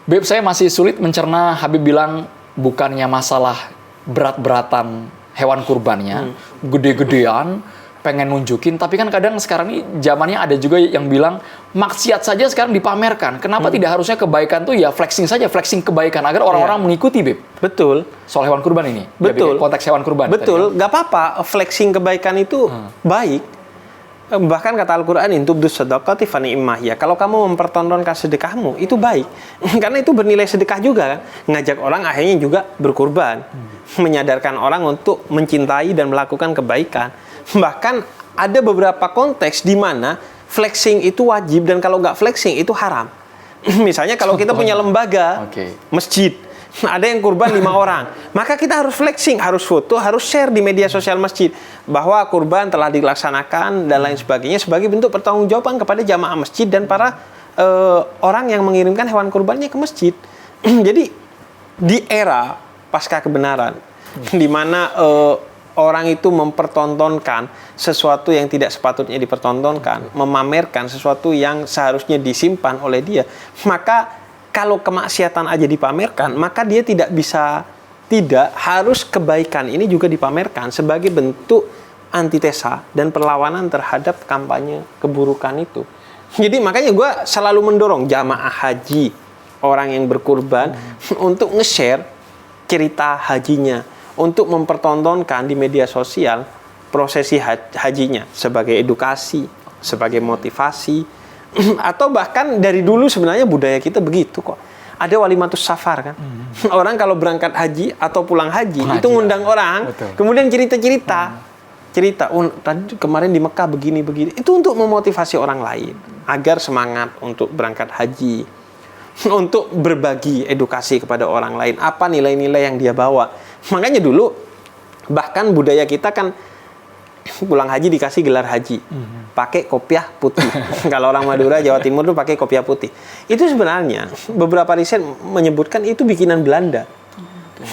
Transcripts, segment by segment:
Beb, saya masih sulit mencerna Habib bilang bukannya masalah berat-beratan hewan kurbannya, gede-gedean, pengen nunjukin, tapi kan kadang sekarang ini zamannya ada juga yang bilang maksiat saja sekarang dipamerkan. Kenapa tidak harusnya kebaikan tuh ya flexing saja, flexing kebaikan agar orang-orang mengikuti, Beb? Betul. Soal hewan kurban ini. Betul. Ya, konteks hewan kurban. Betul, nggak apa-apa. Flexing kebaikan itu baik. Bahkan kata Al-Quran, intubdus shadaqati fa ni'mah ya. Kalau kamu mempertontonkan sedekahmu, itu baik. Karena itu bernilai sedekah juga kan. Ngajak orang akhirnya juga berkurban. Menyadarkan orang untuk mencintai dan melakukan kebaikan. Bahkan ada beberapa konteks di mana flexing itu wajib dan kalau nggak flexing itu haram. Misalnya kalau kita punya lembaga, masjid, ada yang kurban 5 orang, maka kita harus flexing, harus foto, harus share di media sosial masjid bahwa kurban telah dilaksanakan dan lain sebagainya sebagai bentuk pertanggungjawaban kepada jamaah masjid dan para orang yang mengirimkan hewan kurbannya ke masjid. Jadi di era pasca kebenaran, di mana orang itu mempertontonkan sesuatu yang tidak sepatutnya dipertontonkan, memamerkan sesuatu yang seharusnya disimpan oleh dia, maka kalau kemaksiatan aja dipamerkan, maka dia tidak harus kebaikan ini juga dipamerkan sebagai bentuk antitesa dan perlawanan terhadap kampanye keburukan itu. Jadi makanya gue selalu mendorong jamaah haji, orang yang berkurban, untuk nge-share cerita hajinya, untuk mempertontonkan di media sosial prosesi hajinya sebagai edukasi, sebagai motivasi. Atau bahkan dari dulu sebenarnya budaya kita begitu kok. Ada walimatus safar kan. Orang kalau berangkat haji atau pulang haji itu ngundang orang, kemudian cerita, tadi kemarin di Mekah begini. Itu untuk memotivasi orang lain agar semangat untuk berangkat haji, untuk berbagi edukasi kepada orang lain, apa nilai-nilai yang dia bawa. Makanya dulu bahkan budaya kita kan pulang haji dikasih gelar haji, pakai kopiah putih. Kalau orang Madura, Jawa Timur tuh pakai kopiah putih. Itu sebenarnya beberapa riset menyebutkan itu bikinan Belanda.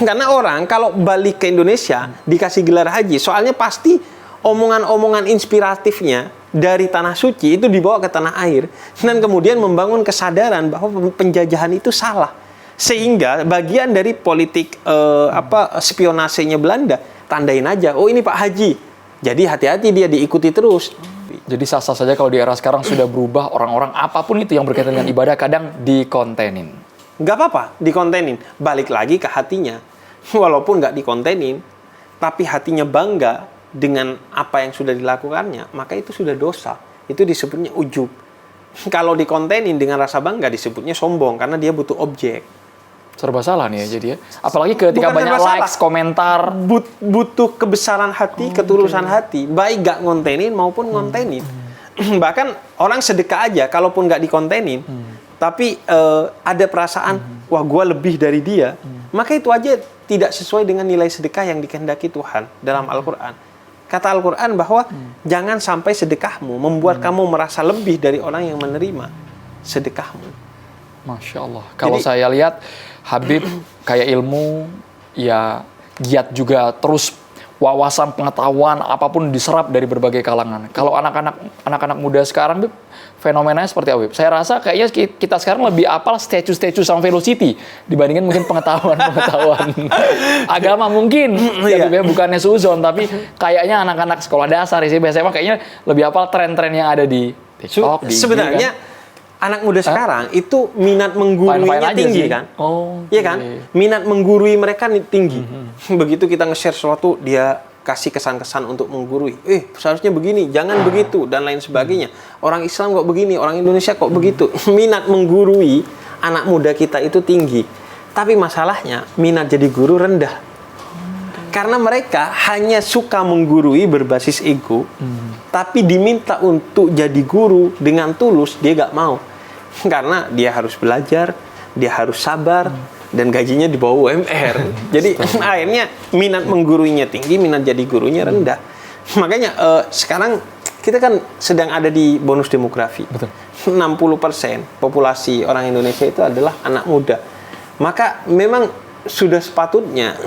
Karena orang kalau balik ke Indonesia dikasih gelar haji, soalnya pasti omongan-omongan inspiratifnya dari tanah suci itu dibawa ke tanah air dan kemudian membangun kesadaran bahwa penjajahan itu salah. Sehingga bagian dari politik spionasenya Belanda, tandain aja, oh ini Pak Haji. Jadi hati-hati dia diikuti terus. Jadi sah-sah saja kalau di era sekarang sudah berubah, orang-orang apapun itu yang berkaitan dengan ibadah kadang dikontenin. Nggak apa-apa, dikontenin. Balik lagi ke hatinya. Walaupun nggak dikontenin, tapi hatinya bangga dengan apa yang sudah dilakukannya, maka itu sudah dosa. Itu disebutnya ujub. Kalau dikontenin dengan rasa bangga disebutnya sombong, karena dia butuh objek. Serba salah nih ya jadi ya. Apalagi ketika banyak likes, komentar. Butuh kebesaran hati, ketulusan hati. Baik gak ngontenin maupun ngontenin. Bahkan orang sedekah aja, kalaupun gak dikontenin, tapi ada perasaan, wah gue lebih dari dia, maka itu aja tidak sesuai dengan nilai sedekah yang dikehendaki Tuhan dalam Al-Quran. Kata Al-Quran bahwa jangan sampai sedekahmu membuat kamu merasa lebih dari orang yang menerima sedekahmu. Masya Allah. Kalau saya lihat Habib kayak ilmu, ya giat juga terus wawasan pengetahuan apapun diserap dari berbagai kalangan. Kalau anak-anak muda sekarang, Bib, fenomenanya seperti apa, Bib? Saya rasa kayaknya kita sekarang lebih apal statue-statue sama Velocity dibandingkan mungkin pengetahuan agama mungkin. Ya, Bib, ya, bukannya suzon, tapi kayaknya anak-anak sekolah dasar, SMP, SMA kayaknya lebih apal tren-tren yang ada di TikTok. Sebenarnya kan? Anak muda sekarang itu minat mengguruinya tinggi kan? Iya kan? Minat menggurui mereka tinggi. Begitu kita nge-share sesuatu, dia kasih kesan-kesan untuk menggurui. Seharusnya begini, jangan begitu, dan lain sebagainya. Orang Islam kok begini, orang Indonesia kok begitu. Minat menggurui anak muda kita itu tinggi. Tapi masalahnya, minat jadi guru rendah. Karena mereka hanya suka menggurui berbasis ego, tapi diminta untuk jadi guru dengan tulus, dia gak mau. Karena dia harus belajar, dia harus sabar, dan gajinya di bawah UMR. Jadi akhirnya minat mengguruinya tinggi, minat jadi gurunya rendah. Makanya sekarang kita kan sedang ada di bonus demografi. Betul. 60% populasi orang Indonesia itu adalah anak muda. Maka memang sudah sepatutnya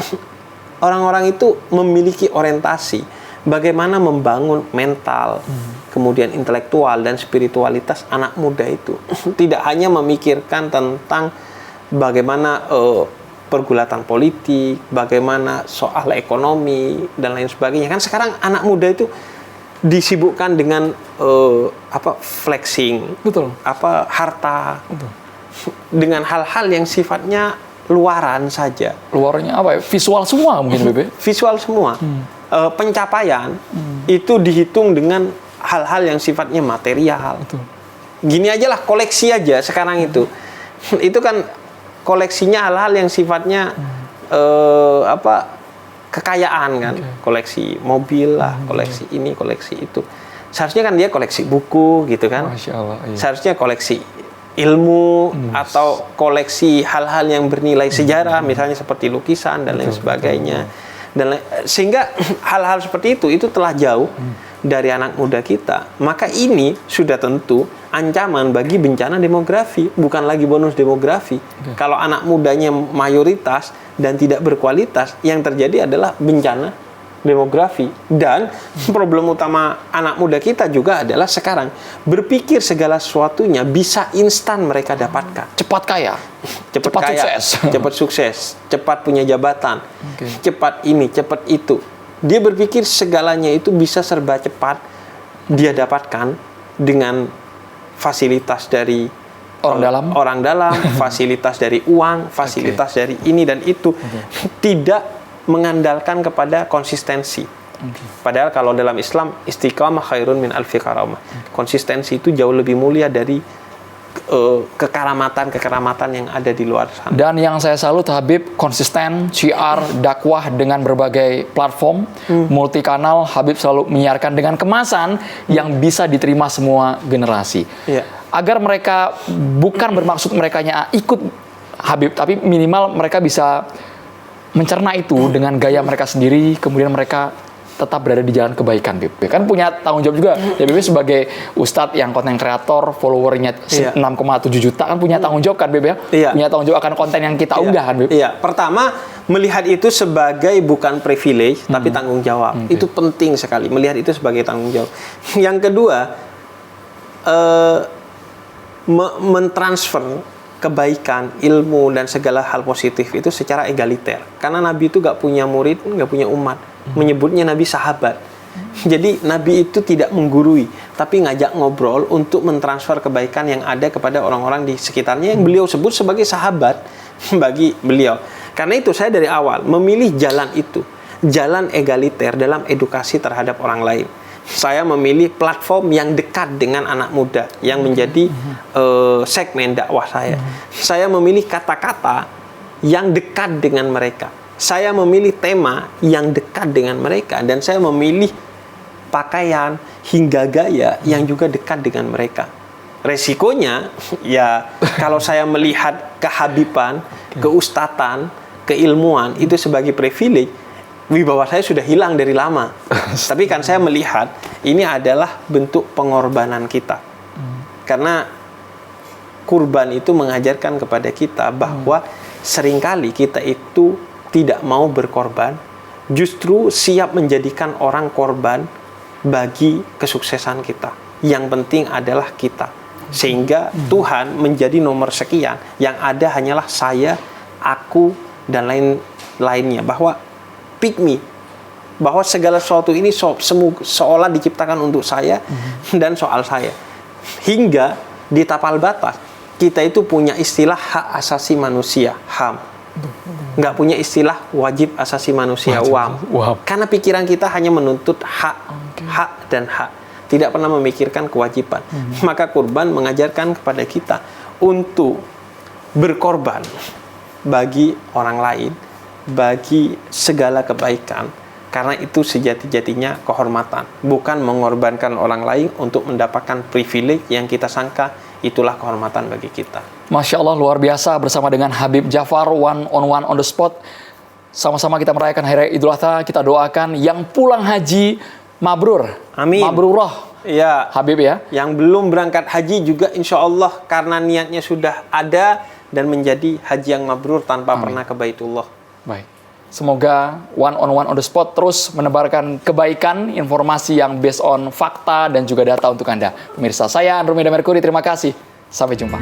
orang-orang itu memiliki orientasi bagaimana membangun mental, kemudian intelektual dan spiritualitas anak muda itu. Tidak hanya memikirkan tentang bagaimana pergulatan politik, bagaimana soal ekonomi dan lain sebagainya. Kan sekarang anak muda itu disibukkan dengan flexing, Betul. harta, Betul. dengan hal-hal yang sifatnya luaran saja. Luarnya apa ya? Visual semua mungkin Bebe. Visual semua. Pencapaian itu dihitung dengan hal-hal yang sifatnya material. Betul. Gini aja lah, koleksi aja sekarang itu. Itu kan koleksinya hal-hal yang sifatnya kekayaan kan. Koleksi mobil lah, koleksi ini, koleksi itu. Seharusnya kan dia koleksi buku gitu kan. Masya Allah. Iya. Seharusnya koleksi ilmu atau koleksi hal-hal yang bernilai sejarah, misalnya seperti lukisan dan lain sebagainya. Sehingga hal-hal seperti itu telah jauh dari anak muda kita. Maka ini sudah tentu ancaman bagi bencana demografi, bukan lagi bonus demografi. Kalau anak mudanya mayoritas dan tidak berkualitas, yang terjadi adalah bencana demografi. Dan problem utama anak muda kita juga adalah sekarang berpikir segala sesuatunya bisa instan mereka dapatkan. Cepat kaya. Cepat kaya, sukses. cepat sukses, cepat punya jabatan, cepat ini, cepat itu. Dia berpikir segalanya itu bisa serba cepat dia dapatkan dengan fasilitas dari orang dalam, fasilitas dari uang, fasilitas dari ini dan itu, tidak mengandalkan kepada konsistensi. Padahal kalau dalam Islam istiqamah khairun min alfi karamah. Konsistensi itu jauh lebih mulia dari kekeramatan yang ada di luar sana. Dan yang saya salut Habib konsisten syiar dakwah dengan berbagai platform multi kanal. Habib selalu menyiarkan dengan kemasan yang bisa diterima semua generasi. Agar mereka bukan bermaksud merekanya ikut Habib, tapi minimal mereka bisa mencerna itu dengan gaya mereka sendiri, kemudian mereka tetap berada di jalan kebaikan, Bib. Kan punya tanggung jawab juga. Ya, Bib sebagai ustadz yang konten kreator, followernya 6,7 juta, kan punya tanggung jawab kan, Bib ya? Punya tanggung jawab akan konten yang kita unggah kan, Bib? Iya. Pertama, melihat itu sebagai bukan privilege, tapi tanggung jawab. Itu penting sekali, melihat itu sebagai tanggung jawab. Yang kedua, mentransfer kebaikan, ilmu, dan segala hal positif itu secara egaliter. Karena Nabi itu gak punya murid, gak punya umat. Menyebutnya Nabi sahabat. Jadi Nabi itu tidak menggurui, tapi ngajak ngobrol untuk mentransfer kebaikan yang ada kepada orang-orang di sekitarnya yang beliau sebut sebagai sahabat bagi beliau. Karena itu saya dari awal memilih jalan itu, jalan egaliter dalam edukasi terhadap orang lain. Saya memilih platform yang dekat dengan anak muda yang menjadi segmen dakwah saya. Saya memilih kata-kata yang dekat dengan mereka. Saya memilih tema yang dekat dengan mereka, dan saya memilih pakaian hingga gaya yang juga dekat dengan mereka. Resikonya ya kalau saya melihat kehabiban, keustatan, keilmuan itu sebagai privilege, wibawa saya sudah hilang dari lama. Tapi kan saya melihat ini adalah bentuk pengorbanan kita. Karena kurban itu mengajarkan kepada kita bahwa seringkali kita itu tidak mau berkorban, justru siap menjadikan orang korban bagi kesuksesan kita. Yang penting adalah kita. Sehingga Tuhan menjadi nomor sekian, yang ada hanyalah saya, aku, dan lainnya. Bahwa pick me, bahwa segala sesuatu ini seolah diciptakan untuk saya dan soal saya. Hingga di tapal batas kita itu punya istilah hak asasi manusia, HAM. Nggak punya istilah wajib asasi manusia, WAM. Karena pikiran kita hanya menuntut hak, hak dan hak, tidak pernah memikirkan kewajiban. Maka kurban mengajarkan kepada kita untuk berkorban bagi orang lain, bagi segala kebaikan, karena itu sejati-jatinya kehormatan, bukan mengorbankan orang lain untuk mendapatkan privilege yang kita sangka itulah kehormatan bagi kita. Masya Allah, luar biasa bersama dengan Habib Jafar, one on the spot. Sama-sama kita merayakan Hari Raya Idul Adha. Kita doakan yang pulang haji mabrur. Amin. Mabrurah. Ya, Habib ya. Yang belum berangkat haji juga insya Allah karena niatnya sudah ada dan menjadi haji yang mabrur tanpa pernah ke Baitullah. Baik. Semoga one on the spot terus menebarkan kebaikan, informasi yang based on fakta dan juga data untuk Anda. Pemirsa, saya Andromeda Mercury, terima kasih. Sampai jumpa.